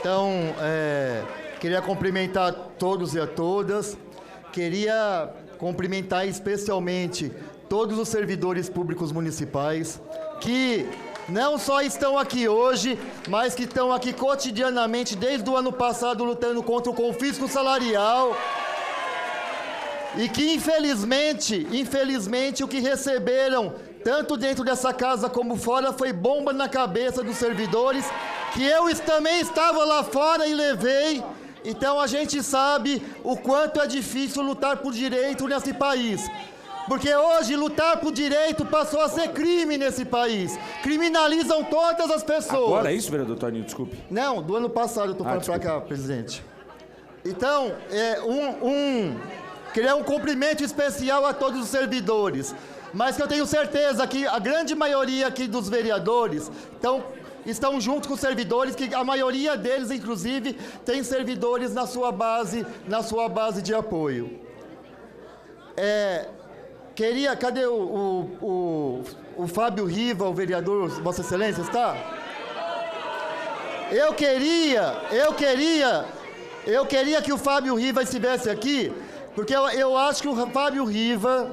Então, queria cumprimentar todos e a todas. Queria cumprimentar especialmente todos os servidores públicos municipais que não só estão aqui hoje, mas que estão aqui cotidianamente desde o ano passado lutando contra o confisco salarial e que infelizmente o que receberam tanto dentro dessa casa como fora foi bomba na cabeça dos servidores, que eu também estava lá fora e levei. Então a gente sabe o quanto é difícil lutar por direito nesse país. Porque hoje lutar por direito passou a ser crime nesse país. Criminalizam todas as pessoas. Agora é isso, vereador Toninho, desculpe. Não, do ano passado eu estou falando para cá, presidente. Então, queria um cumprimento especial a todos os servidores. Mas que eu tenho certeza que a grande maioria aqui dos vereadores estão junto com os servidores, que a maioria deles, inclusive, tem servidores na sua base de apoio. Cadê o Fábio Riva, o vereador, Vossa Excelência, está? Eu queria que o Fábio Riva estivesse aqui, porque eu acho que o Fábio Riva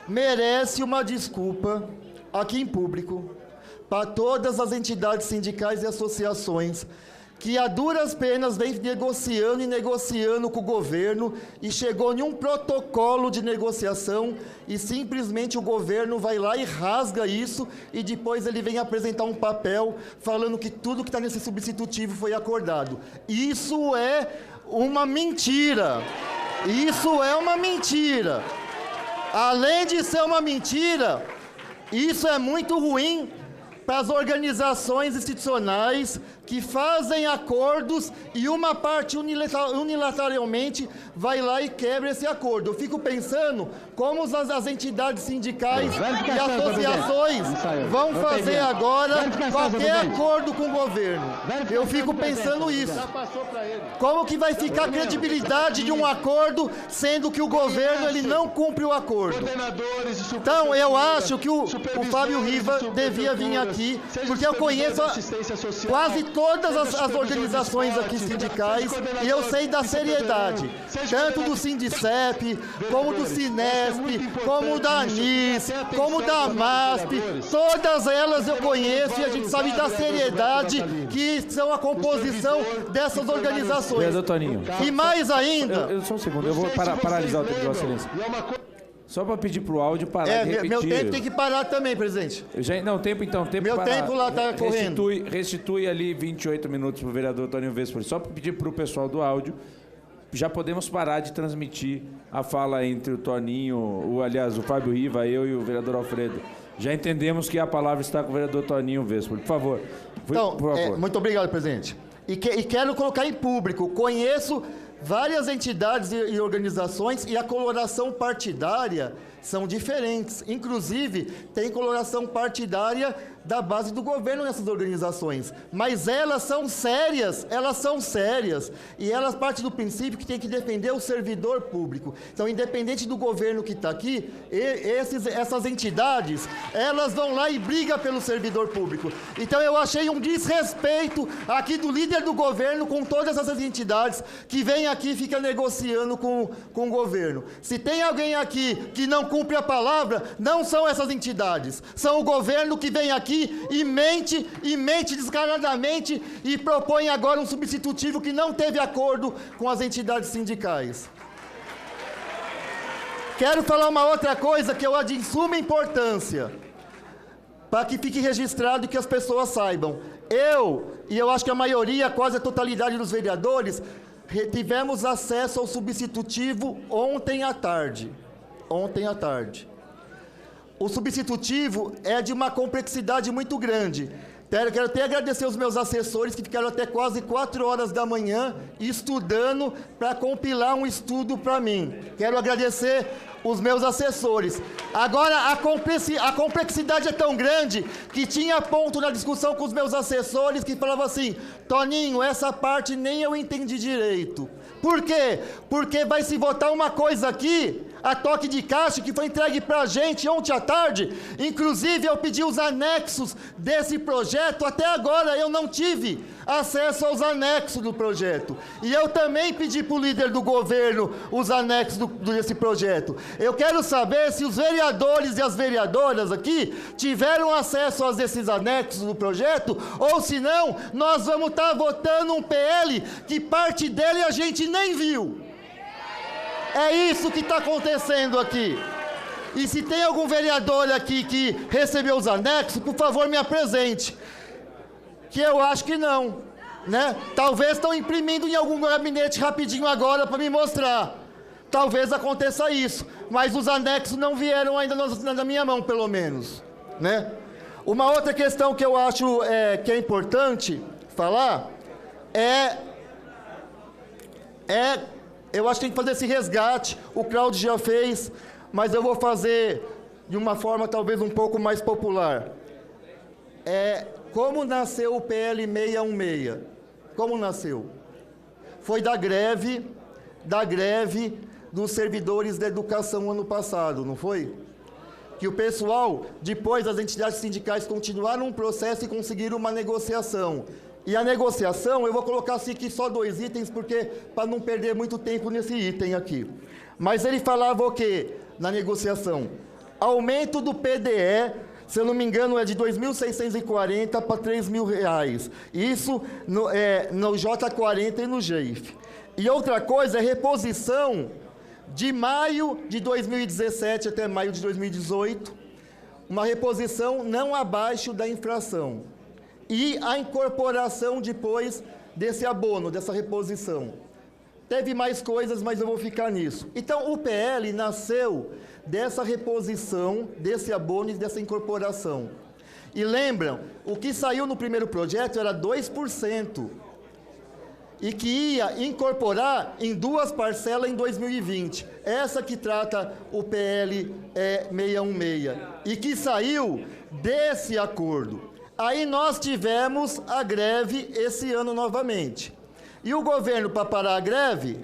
merece uma desculpa aqui em público para todas as entidades sindicais e associações que a duras penas vem negociando com o governo e chegou em um protocolo de negociação e simplesmente o governo vai lá e rasga isso e depois ele vem apresentar um papel falando que tudo que está nesse substitutivo foi acordado. Isso é uma mentira. Isso é uma mentira. Além de ser uma mentira, isso é muito ruim para as organizações institucionais que fazem acordos e uma parte unilateralmente vai lá e quebra esse acordo. Eu fico pensando como as entidades sindicais e associações vão fazer agora qualquer acordo com o governo. Eu fico pensando isso. Como que vai ficar a credibilidade de um acordo, sendo que o governo ele não cumpre o acordo? Então, eu acho que o Fábio Riva devia vir aqui, porque eu conheço quase todas as organizações aqui sindicais e eu sei da seriedade, tanto do Sindicep, como do Sinesp, como da ANIS, como da MASP, todas elas eu conheço e a gente sabe da seriedade que são a composição dessas organizações. Vereador Toninho. E mais ainda... Só um segundo, eu vou paralisar o tempo de Vossa Excelência. Só para pedir para o áudio parar de repetir. Meu tempo tem que parar também, presidente. Tempo meu parar. Tempo lá está correndo. Restitui ali 28 minutos para o vereador Toninho Vespoli. Só para pedir para o pessoal do áudio, já podemos parar de transmitir a fala entre o Toninho, o Fábio Riva, eu e o vereador Alfredo. Já entendemos que a palavra está com o vereador Toninho Vespoli. Por favor. Por favor. Muito obrigado, presidente. E quero colocar em público, conheço várias entidades e organizações e a coloração partidária são diferentes. Inclusive, tem coloração partidária da base do governo nessas organizações. Mas elas são sérias. E elas partem do princípio que tem que defender o servidor público. Então, independente do governo que está aqui, essas entidades, elas vão lá e brigam pelo servidor público. Então, eu achei um desrespeito aqui do líder do governo com todas essas entidades que vem aqui e fica negociando com o governo. Se tem alguém aqui que não cumpre a palavra, não são essas entidades. São o governo que vem aqui e mente descaradamente e propõe agora um substitutivo que não teve acordo com as entidades sindicais. Quero falar uma outra coisa que é de suma importância, para que fique registrado e que as pessoas saibam. Eu acho que a maioria, quase a totalidade dos vereadores, tivemos acesso ao substitutivo ontem à tarde. O substitutivo é de uma complexidade muito grande. Quero até agradecer os meus assessores que ficaram até quase 4 horas da manhã estudando para compilar um estudo para mim. Quero agradecer os meus assessores. Agora, a complexidade é tão grande que tinha ponto na discussão com os meus assessores que falava assim: Toninho, essa parte nem eu entendi direito. Por quê? Porque vai se votar uma coisa aqui, a toque de caixa, que foi entregue para a gente ontem à tarde. Inclusive, eu pedi os anexos desse projeto, até agora eu não tive acesso aos anexos do projeto. E eu também pedi para o líder do governo os anexos desse projeto. Eu quero saber se os vereadores e as vereadoras aqui tiveram acesso a esses anexos do projeto, ou se não, nós vamos estar votando um PL que parte dele a gente nem viu. É isso que está acontecendo aqui. E se tem algum vereador aqui que recebeu os anexos, por favor, me apresente. Que eu acho que não, né? Talvez estão imprimindo em algum gabinete rapidinho agora para me mostrar. Talvez aconteça isso, mas os anexos não vieram ainda na minha mão, pelo menos, né? Uma outra questão que eu acho que é importante falar eu acho que tem que fazer esse resgate. O Cláudio já fez, mas eu vou fazer de uma forma talvez um pouco mais popular. Como nasceu o PL 616? Como nasceu? Foi da greve dos servidores da educação ano passado, não foi? Que o pessoal, depois as entidades sindicais continuaram um processo e conseguiram uma negociação. E a negociação, eu vou colocar assim aqui só 2 itens, porque para não perder muito tempo nesse item aqui. Mas ele falava o quê na negociação? Aumento do PDE, se eu não me engano, é de R$ 2.640 para R$ 3.000. Isso no J40 e no GEIF. E outra coisa é reposição de maio de 2017 até maio de 2018, uma reposição não abaixo da inflação. E a incorporação depois desse abono, dessa reposição. Teve mais coisas, mas eu vou ficar nisso. Então, o PL nasceu dessa reposição, desse abono e dessa incorporação. E lembram, o que saiu no primeiro projeto era 2%. E que ia incorporar em 2 parcelas em 2020. Essa que trata o PL 616. E que saiu desse acordo. Aí nós tivemos a greve esse ano novamente. E o governo, para parar a greve,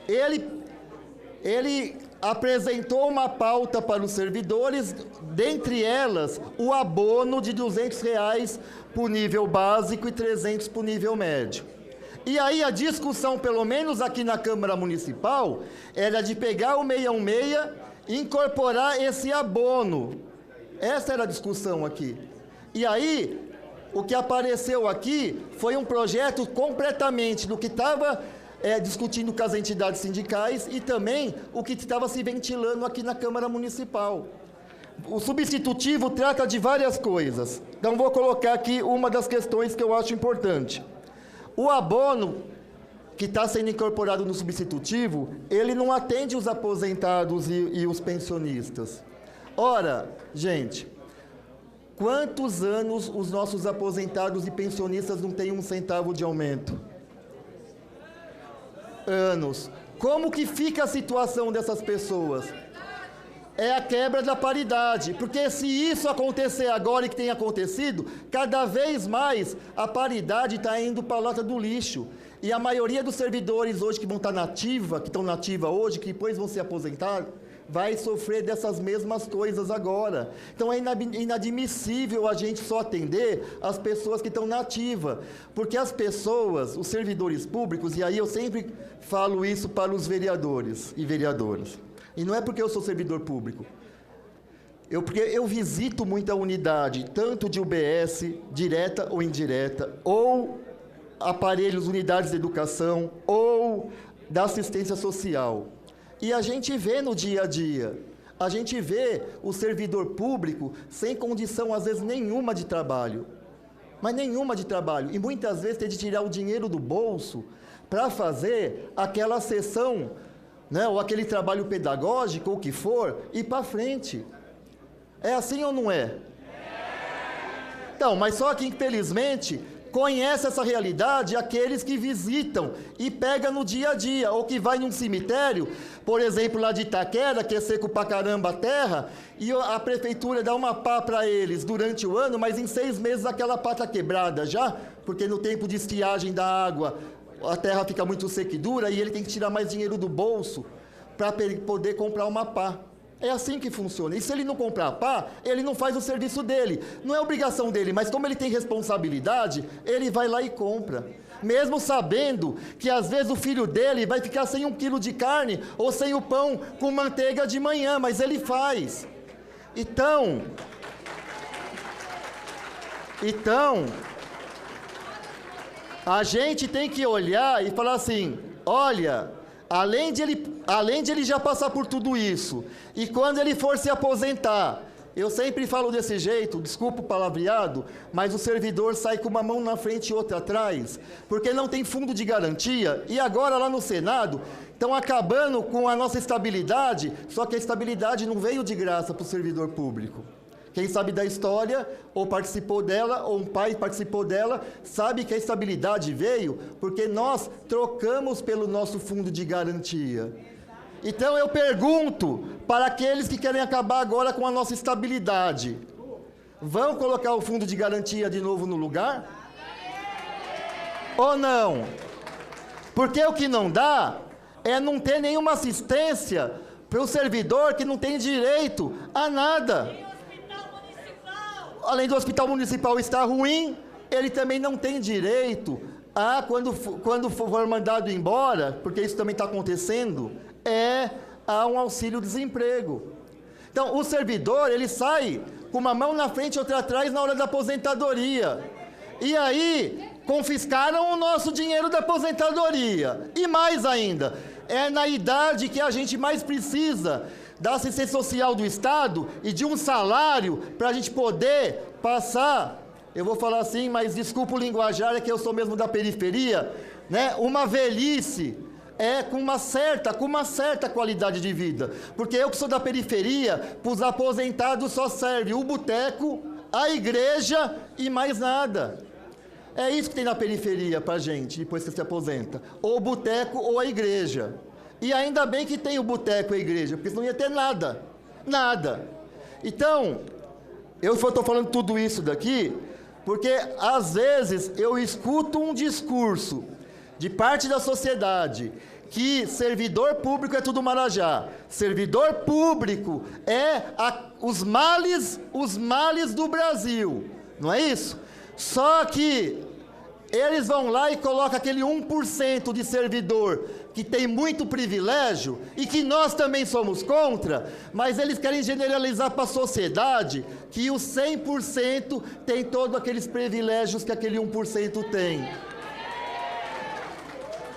ele apresentou uma pauta para os servidores, dentre elas o abono de R$ 200 para o nível básico e 300 para o nível médio. E aí a discussão, pelo menos aqui na Câmara Municipal, era de pegar o 616 e incorporar esse abono. Essa era a discussão aqui. E aí, o que apareceu aqui foi um projeto completamente do que estava discutindo com as entidades sindicais e também o que estava se ventilando aqui na Câmara Municipal. O substitutivo trata de várias coisas. Então, vou colocar aqui uma das questões que eu acho importante. O abono que está sendo incorporado no substitutivo, ele não atende os aposentados e os pensionistas. Ora, gente, quantos anos os nossos aposentados e pensionistas não têm 1 centavo de aumento? Anos. Como que fica a situação dessas pessoas? É a quebra da paridade, porque se isso acontecer agora e que tem acontecido, cada vez mais a paridade está indo para a lata do lixo. E a maioria dos servidores hoje que vão estar nativa, que estão nativa hoje, que depois vão se aposentar, vai sofrer dessas mesmas coisas agora. Então é inadmissível a gente só atender as pessoas que estão nativa, porque as pessoas, os servidores públicos, e aí eu sempre falo isso para os vereadores e vereadoras, e não é porque eu sou servidor público, porque eu visito muita unidade, tanto de UBS, direta ou indireta, ou aparelhos, unidades de educação, ou da assistência social. E a gente vê no dia a dia, a gente vê o servidor público sem condição, às vezes, nenhuma de trabalho. Mas nenhuma de trabalho. E muitas vezes tem de tirar o dinheiro do bolso para fazer aquela sessão, né, ou aquele trabalho pedagógico, ou o que for, e ir para frente. É assim ou não é? Então, mas só que, infelizmente, conhece essa realidade aqueles que visitam e pega no dia a dia, ou que vai num cemitério, por exemplo, lá de Itaquera, que é seco pra caramba a terra, e a prefeitura dá uma pá para eles durante o ano, mas em 6 meses aquela pá está quebrada já, porque no tempo de estiagem da água, a terra fica muito seca e dura, e ele tem que tirar mais dinheiro do bolso para poder comprar uma pá. É assim que funciona. E se ele não comprar pá, ele não faz o serviço dele. Não é obrigação dele, mas como ele tem responsabilidade, ele vai lá e compra. Mesmo sabendo que às vezes o filho dele vai ficar sem 1 quilo de carne ou sem o pão com manteiga de manhã, mas ele faz. Então, a gente tem que olhar e falar assim, olha, além de ele já passar por tudo isso, e quando ele for se aposentar, eu sempre falo desse jeito, desculpa o palavreado, mas o servidor sai com uma mão na frente e outra atrás, porque não tem fundo de garantia, e agora lá no Senado, estão acabando com a nossa estabilidade, só que a estabilidade não veio de graça para o servidor público. Quem sabe da história, ou participou dela, ou um pai participou dela, sabe que a estabilidade veio porque nós trocamos pelo nosso fundo de garantia. Então eu pergunto para aqueles que querem acabar agora com a nossa estabilidade, vão colocar o fundo de garantia de novo no lugar? Ou não? Porque o que não dá é não ter nenhuma assistência para o servidor que não tem direito a nada. Além do hospital municipal estar ruim, ele também não tem direito a, quando for mandado embora, porque isso também está acontecendo, a um auxílio-desemprego. Então, o servidor, ele sai com uma mão na frente e outra atrás na hora da aposentadoria. E aí, confiscaram o nosso dinheiro da aposentadoria. E mais ainda, é na idade que a gente mais precisa da assistência social do Estado e de um salário para a gente poder passar, eu vou falar assim, mas desculpa o linguajar, é que eu sou mesmo da periferia, né? Uma velhice com uma certa qualidade de vida. Porque eu que sou da periferia, para os aposentados só serve o boteco, a igreja e mais nada. É isso que tem na periferia para a gente, depois que se aposenta. Ou o boteco ou a igreja. E ainda bem que tem o boteco e a igreja, porque senão não ia ter nada. Nada. Então, eu estou falando tudo isso daqui, porque às vezes eu escuto um discurso de parte da sociedade que servidor público é tudo marajá. Servidor público é os males do Brasil. Não é isso? Só que eles vão lá e colocam aquele 1% de servidor que tem muito privilégio e que nós também somos contra, mas eles querem generalizar para a sociedade que os 100% tem todos aqueles privilégios que aquele 1% tem.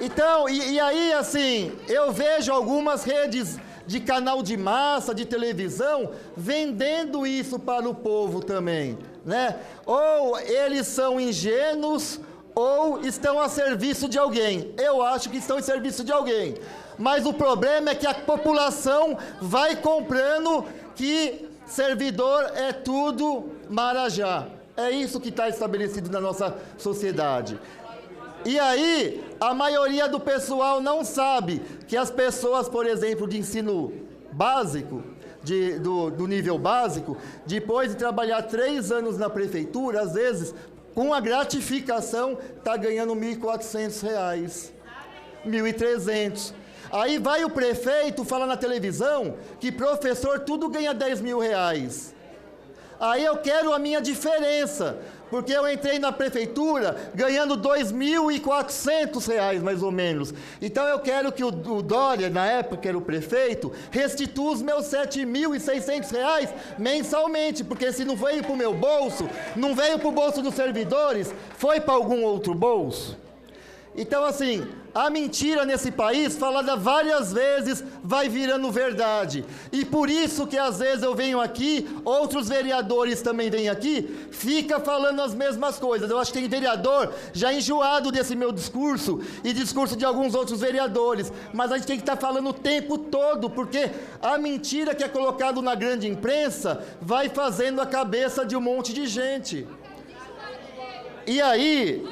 Então, e aí assim, eu vejo algumas redes de canal de massa, de televisão, vendendo isso para o povo também, né? Ou eles são ingênuos, ou estão a serviço de alguém. Eu acho que estão em serviço de alguém. Mas o problema é que a população vai comprando que servidor é tudo marajá. É isso que está estabelecido na nossa sociedade. E aí, a maioria do pessoal não sabe que as pessoas, por exemplo, de ensino básico, do nível básico, depois de trabalhar 3 anos na prefeitura, às vezes, com a gratificação, está ganhando R$ 1.400, R$ 1.300. Aí vai o prefeito falar na televisão que professor tudo ganha R$ 10.000. Aí eu quero a minha diferença, porque eu entrei na prefeitura ganhando R$ 2.400, mais ou menos. Então eu quero que o Dória, na época que era o prefeito, restitua os meus R$ 7.600 mensalmente, porque se não veio para o meu bolso, não veio para o bolso dos servidores, foi para algum outro bolso. Então, assim, a mentira nesse país, falada várias vezes, vai virando verdade. E por isso que às vezes eu venho aqui, outros vereadores também vêm aqui, fica falando as mesmas coisas. Eu acho que tem vereador já enjoado desse meu discurso e discurso de alguns outros vereadores. Mas a gente tem que estar falando o tempo todo, porque a mentira que é colocada na grande imprensa vai fazendo a cabeça de um monte de gente. E aí...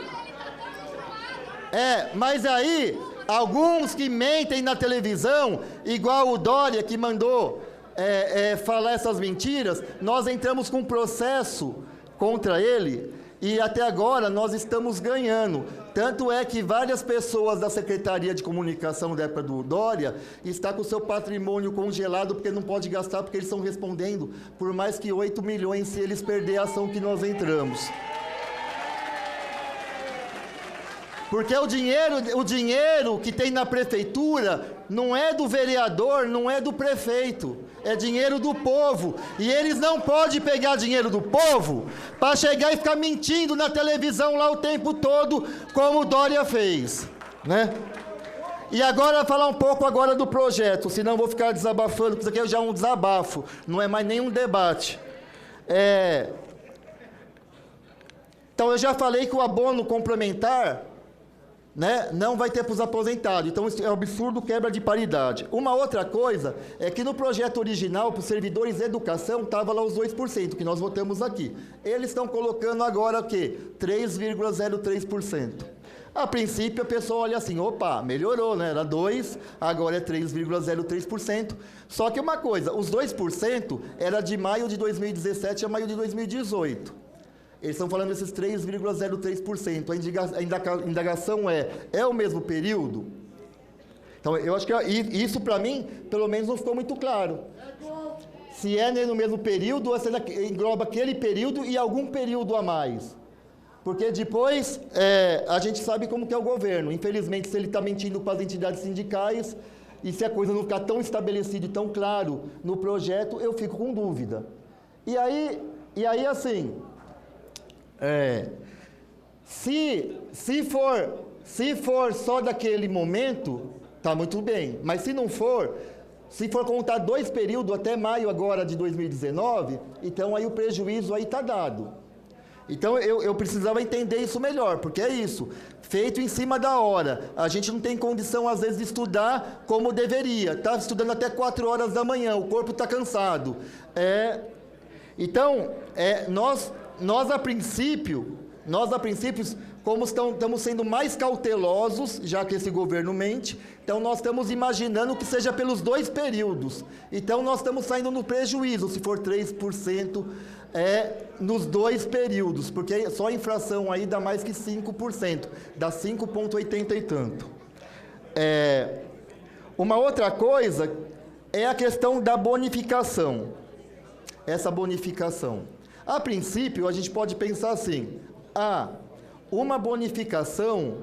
mas aí, alguns que mentem na televisão, igual o Dória que mandou falar essas mentiras, nós entramos com um processo contra ele, E até agora nós estamos ganhando. Tanto é que várias pessoas da Secretaria de Comunicação da época do Dória está com o seu patrimônio congelado porque não pode gastar, porque eles estão respondendo por mais que 8 milhões se eles perderem a ação que nós entramos. Porque o dinheiro que tem na prefeitura não é do vereador, não é do prefeito, é dinheiro do povo. E eles não podem pegar dinheiro do povo para chegar e ficar mentindo na televisão lá o tempo todo, como o Dória fez, né? E agora falar um pouco agora do projeto, senão eu vou ficar desabafando, porque isso aqui é já um desabafo, não é mais nenhum debate. Então eu já falei que o abono complementar, né, não vai ter para os aposentados. Então, isso é um absurdo, quebra de paridade. Uma outra coisa é que no projeto original, para os servidores de educação, estava lá os 2%, que nós votamos aqui. Eles estão colocando agora o quê? 3,03%. A princípio, a pessoa olha assim, opa, melhorou, né? Era 2%, agora é 3,03%. Só que uma coisa, os 2% era de maio de 2017 a maio de 2018. Eles estão falando desses 3,03%. A indagação é o mesmo período? Então, eu acho que isso, para mim, pelo menos não ficou muito claro. Se é no mesmo período, ou se engloba aquele período e algum período a mais. Porque depois, a gente sabe como que é o governo. Infelizmente, se ele está mentindo para as entidades sindicais, e se a coisa não ficar tão estabelecida e tão claro no projeto, eu fico com dúvida. E aí assim... Se for só daquele momento, tá muito bem. Mas se não for, se for contar 2 períodos até maio agora de 2019, então aí o prejuízo aí tá dado. Então eu precisava entender isso melhor, porque é isso, feito em cima da hora. A gente não tem condição às vezes de estudar como deveria. Tá estudando até 4 horas da manhã, o corpo tá cansado. Então, nós a princípio, como estamos sendo mais cautelosos, já que esse governo mente, então nós estamos imaginando que seja pelos 2 períodos. Então nós estamos saindo no prejuízo, se for 3%, nos 2 períodos, porque só a inflação aí dá mais que 5%, dá 5,80 e tanto. Uma outra coisa é a questão da bonificação. Essa bonificação. A princípio, a gente pode pensar assim, uma bonificação,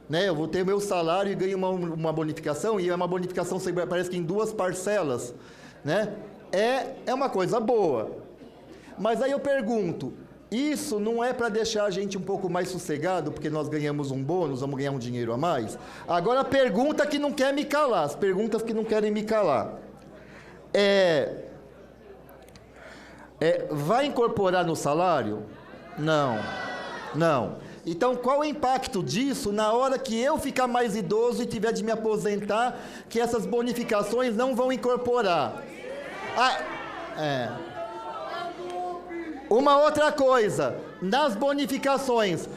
né, eu vou ter meu salário e ganho uma bonificação, e é uma bonificação, parece que em 2 parcelas, né, é uma coisa boa. Mas aí eu pergunto, isso não é para deixar a gente um pouco mais sossegado, porque nós ganhamos um bônus, vamos ganhar um dinheiro a mais? Agora a pergunta que não quer me calar, as perguntas que não querem me calar. Vai incorporar no salário? Não. Então, qual o impacto disso na hora que eu ficar mais idoso e tiver de me aposentar, que essas bonificações não vão incorporar? Uma outra coisa, nas bonificações,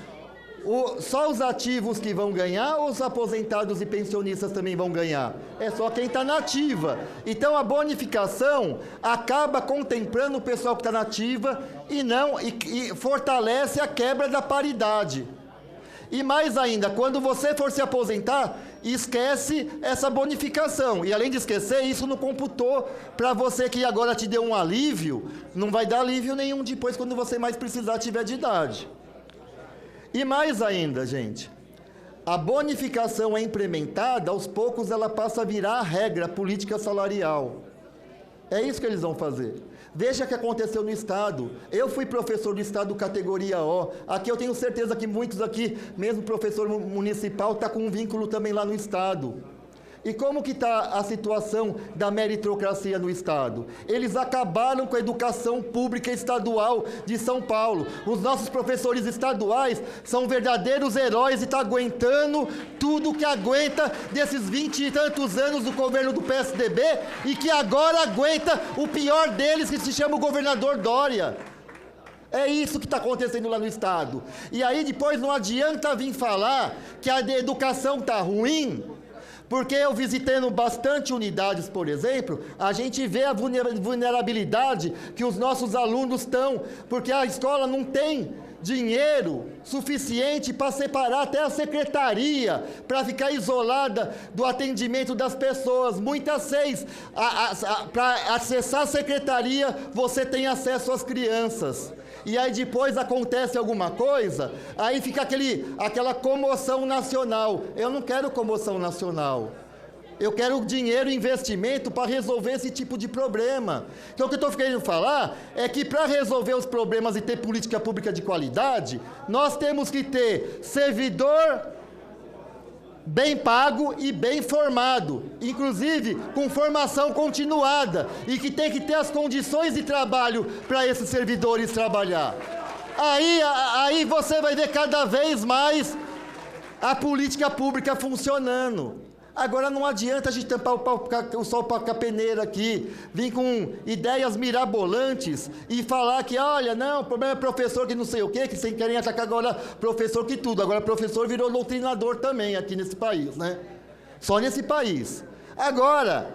só os ativos que vão ganhar ou os aposentados e pensionistas também vão ganhar? É só quem está na ativa. Então a bonificação acaba contemplando o pessoal que está na ativa e fortalece a quebra da paridade. E mais ainda, quando você for se aposentar, esquece essa bonificação. E além de esquecer, isso não computou para você que agora te deu um alívio, não vai dar alívio nenhum depois quando você mais precisar tiver de idade. E mais ainda, gente, a bonificação é implementada, aos poucos ela passa a virar a regra política salarial. É isso que eles vão fazer. Veja o que aconteceu no Estado. Eu fui professor do Estado categoria O. Aqui eu tenho certeza que muitos aqui, mesmo professor municipal, está com um vínculo também lá no Estado. E como que está a situação da meritocracia no Estado? Eles acabaram com a educação pública estadual de São Paulo. Os nossos professores estaduais são verdadeiros heróis e estão aguentando tudo que aguenta desses 20 e tantos anos do governo do PSDB e que agora aguenta o pior deles, que se chama o governador Dória. É isso que está acontecendo lá no Estado. E aí depois não adianta vir falar que a educação está ruim, porque eu visitando bastante unidades, por exemplo, a gente vê a vulnerabilidade que os nossos alunos estão, porque a escola não tem dinheiro suficiente para separar até a secretaria, para ficar isolada do atendimento das pessoas. Muitas vezes, para acessar a secretaria, você tem acesso às crianças. E aí depois acontece alguma coisa, aí fica aquela comoção nacional. Eu não quero comoção nacional. Eu quero dinheiro e investimento para resolver esse tipo de problema. Então o que eu estou querendo falar é que para resolver os problemas e ter política pública de qualidade, nós temos que ter servidor bem pago e bem formado, inclusive com formação continuada, e que tem que ter as condições de trabalho para esses servidores trabalhar. Aí você vai ver cada vez mais a política pública funcionando. Agora não adianta a gente tampar o sol para a peneira aqui, vir com ideias mirabolantes e falar que, olha, não, o problema é professor que não sei o quê, que vocês querem atacar agora professor que tudo. Agora professor virou doutrinador também aqui nesse país, né? Só nesse país. Agora,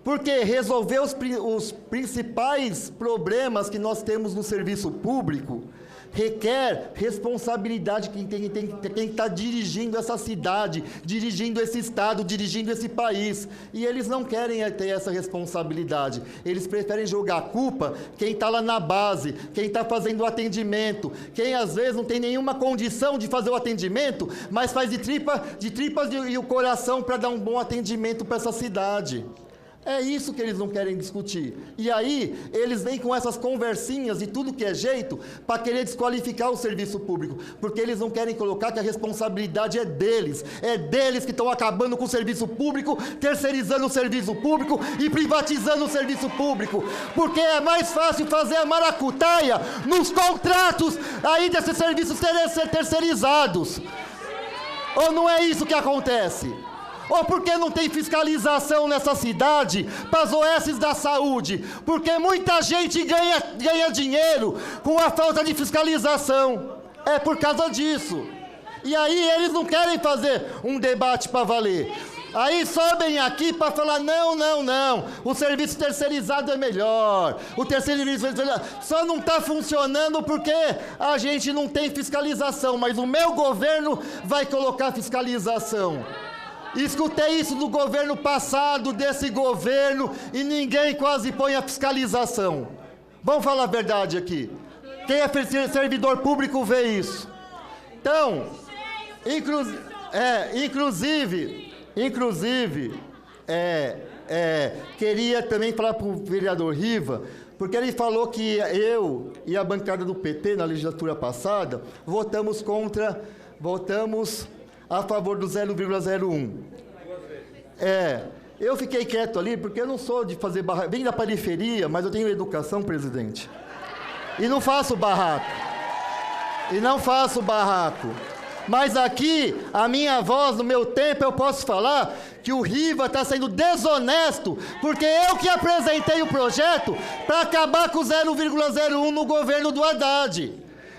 porque resolver os principais problemas que nós temos no serviço público requer responsabilidade de quem está dirigindo essa cidade, dirigindo esse estado, dirigindo esse país. E eles não querem ter essa responsabilidade. Eles preferem jogar a culpa quem está lá na base, quem está fazendo o atendimento, quem às vezes não tem nenhuma condição de fazer o atendimento, mas faz de tripas e o coração para dar um bom atendimento para essa cidade. É isso que eles não querem discutir. E aí, eles vêm com essas conversinhas de tudo que é jeito para querer desqualificar o serviço público. Porque eles não querem colocar que a responsabilidade é deles. É deles que estão acabando com o serviço público, terceirizando o serviço público e privatizando o serviço público. Porque é mais fácil fazer a maracutaia nos contratos aí desses serviços ser terceirizados. Ou não é isso que acontece? Ou porque não tem fiscalização nessa cidade para as OS da saúde? Porque muita gente ganha dinheiro com a falta de fiscalização. É por causa disso. E aí eles não querem fazer um debate para valer. Aí sobem aqui para falar, não, o serviço terceirizado é melhor, o terceirizado só não está funcionando porque a gente não tem fiscalização, mas o meu governo vai colocar fiscalização. Escutei isso do governo passado, desse governo, e ninguém quase põe a fiscalização. Vamos falar a verdade aqui. Quem é servidor público vê isso. Então, inclusive, queria também falar para o vereador Riva, porque ele falou que eu e a bancada do PT na legislatura passada votamos a favor do 0,01. Eu fiquei quieto ali porque eu não sou de fazer barraco. Vim da periferia, mas eu tenho educação, presidente. E não faço barraco. Mas aqui, a minha voz, no meu tempo, eu posso falar que o Riva está sendo desonesto, porque eu que apresentei o projeto para acabar com o 0,01 no governo do Haddad.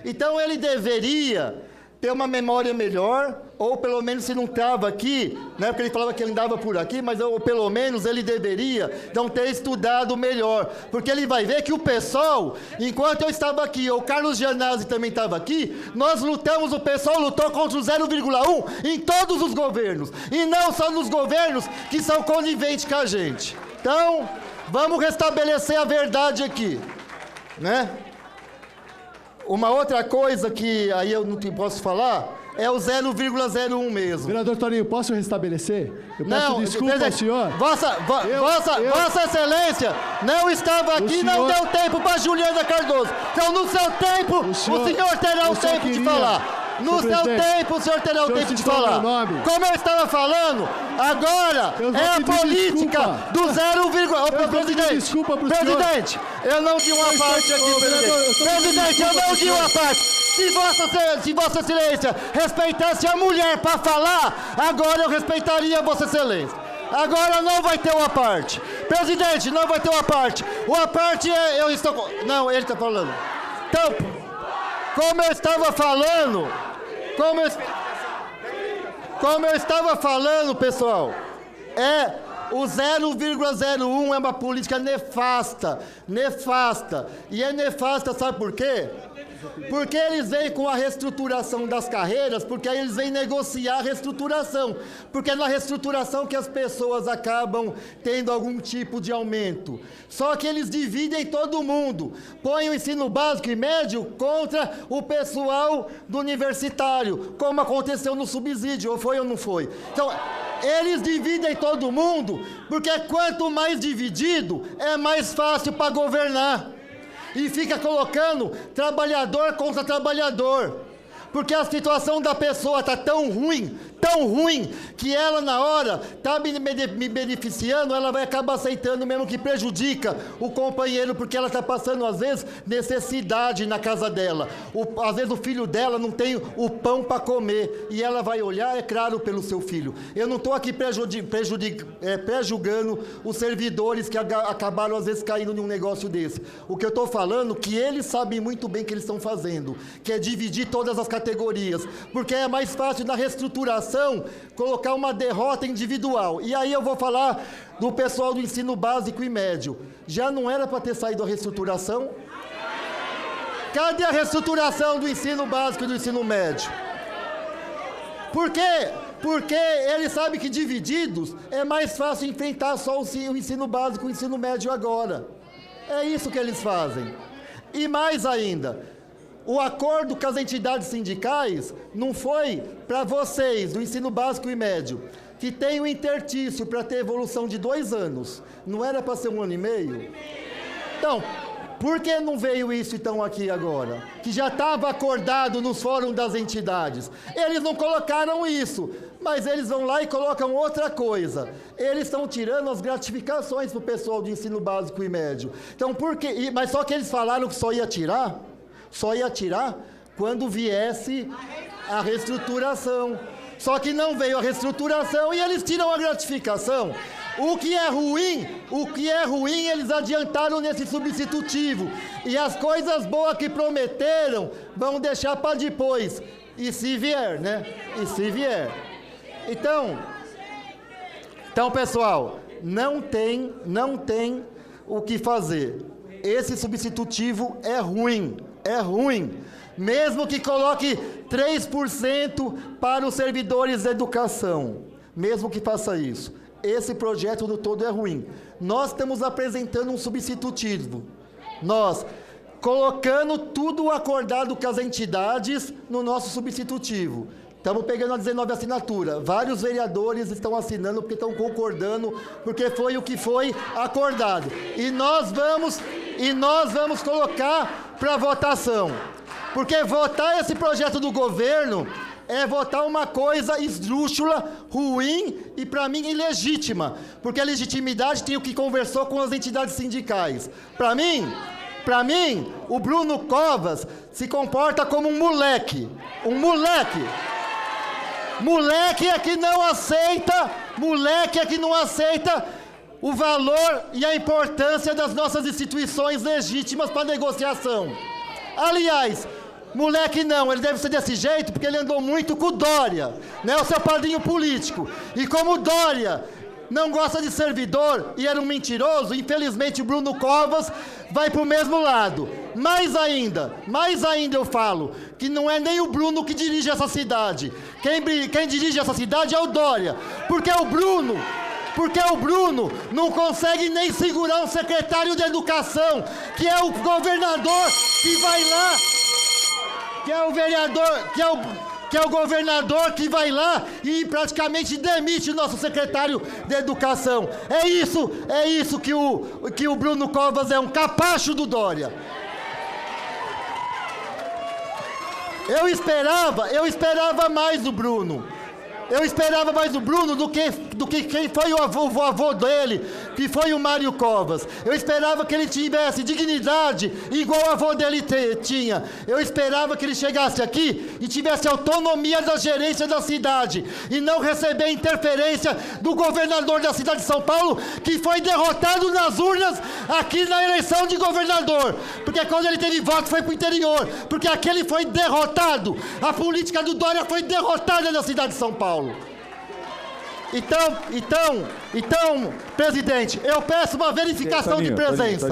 Então ele deveria ter uma memória melhor, ou pelo menos se não estava aqui, né, porque ele falava que ele andava por aqui, mas ou pelo menos ele deveria não ter estudado melhor, porque ele vai ver que o PSOL, enquanto eu estava aqui, ou o Carlos Gianazzi também estava aqui, o PSOL lutou contra o 0,1 em todos os governos, e não só nos governos que são coniventes com a gente. Então, vamos restabelecer a verdade aqui, né? Uma outra coisa que aí eu não posso falar é o 0,01 mesmo. Vereador Toninho, posso restabelecer? Eu peço desculpa ao senhor. Vossa Excelência não estava aqui, não deu tempo para Juliana Cardoso. Então, no seu tempo, o senhor terá o tempo de falar. No seu tempo, o senhor terá o tempo de falar. Como eu estava falando, agora é a política do 0,1. Presidente, eu não di uma parte aqui, presidente. Presidente, eu não di uma parte. Se Vossa Excelência respeitasse a mulher para falar, agora eu respeitaria Vossa Excelência. Agora não vai ter uma parte. Presidente, não vai ter uma parte. Uma parte é... Não, ele está falando. Então, como eu estava falando, pessoal, o 0,01 é uma política nefasta. E é nefasta, sabe por quê? Porque eles vêm com a reestruturação das carreiras, porque aí eles vêm negociar a reestruturação. Porque é na reestruturação que as pessoas acabam tendo algum tipo de aumento. Só que eles dividem todo mundo. Põem o ensino básico e médio contra o pessoal do universitário, como aconteceu no subsídio, ou foi ou não foi? Então, eles dividem todo mundo, porque quanto mais dividido, é mais fácil para governar. E fica colocando trabalhador contra trabalhador. Porque a situação da pessoa está tão ruim, que ela na hora está me beneficiando, ela vai acabar aceitando mesmo que prejudica o companheiro, porque ela está passando, às vezes, necessidade na casa dela. Às vezes o filho dela não tem o pão para comer, e ela vai olhar, é claro, pelo seu filho. Eu não estou aqui prejulgando os servidores que acabaram, às vezes, caindo em um negócio desse. O que eu estou falando, que eles sabem muito bem o que eles estão fazendo, que é dividir todas as categorias, porque é mais fácil na reestruturação colocar uma derrota individual. E aí eu vou falar do pessoal do ensino básico e médio. Já não era para ter saído a reestruturação? Cadê a reestruturação do ensino básico e do ensino médio? Por quê? Porque eles sabem que divididos é mais fácil enfrentar só o ensino básico e o ensino médio agora. É isso que eles fazem. E mais ainda, o acordo com as entidades sindicais não foi para vocês, do ensino básico e médio, que tem o intertício para ter evolução de 2 anos. Não era para ser 1 ano e meio? Então, por que não veio isso então aqui agora? Que já estava acordado nos fóruns das entidades. Eles não colocaram isso, mas eles vão lá e colocam outra coisa. Eles estão tirando as gratificações para o pessoal do ensino básico e médio. Então, por quê? Mas só que eles falaram que só ia tirar quando viesse a reestruturação. Só que não veio a reestruturação e eles tiram a gratificação. O que é ruim, eles adiantaram nesse substitutivo. E as coisas boas que prometeram vão deixar para depois. E se vier, né? E se vier. Então, pessoal, não tem o que fazer. Esse substitutivo é ruim. Mesmo que coloque 3% para os servidores da educação, mesmo que faça isso, esse projeto no todo é ruim. Nós estamos apresentando um substitutivo, nós colocando tudo acordado com as entidades no nosso substitutivo. Estamos pegando a 19 assinatura. Vários vereadores estão assinando porque estão concordando, porque foi o que foi acordado. E nós vamos colocar para votação. Porque votar esse projeto do governo é votar uma coisa esdrúxula, ruim e, para mim, ilegítima. Porque a legitimidade tem o que conversou com as entidades sindicais. Para mim, o Bruno Covas se comporta como um moleque. Um moleque. Moleque é que não aceita o valor e a importância das nossas instituições legítimas para negociação. Aliás, moleque não, ele deve ser desse jeito porque ele andou muito com o Dória, né, o seu padrinho político. E como o Dória não gosta de servidor e era um mentiroso, infelizmente o Bruno Covas vai para o mesmo lado. Mais ainda eu falo que não é nem o Bruno que dirige essa cidade. Quem dirige essa cidade é o Dória. Porque o Bruno não consegue nem segurar um secretário de educação, que é o governador que vai lá, que é o vereador, que é o governador que vai lá e praticamente demite o nosso secretário de educação. É isso que o Bruno Covas é, um capacho do Dória. Eu esperava mais do Bruno. Eu esperava mais do Bruno do que quem foi o avô dele, que foi o Mário Covas. Eu esperava que ele tivesse dignidade igual o avô dele tinha. Eu esperava que ele chegasse aqui e tivesse autonomia da gerência da cidade e não receber interferência do governador da cidade de São Paulo, que foi derrotado nas urnas aqui na eleição de governador. Porque quando ele teve voto foi para o interior, porque aqui ele foi derrotado. A política do Dória foi derrotada na cidade de São Paulo. Então, presidente, eu peço uma verificação de presença.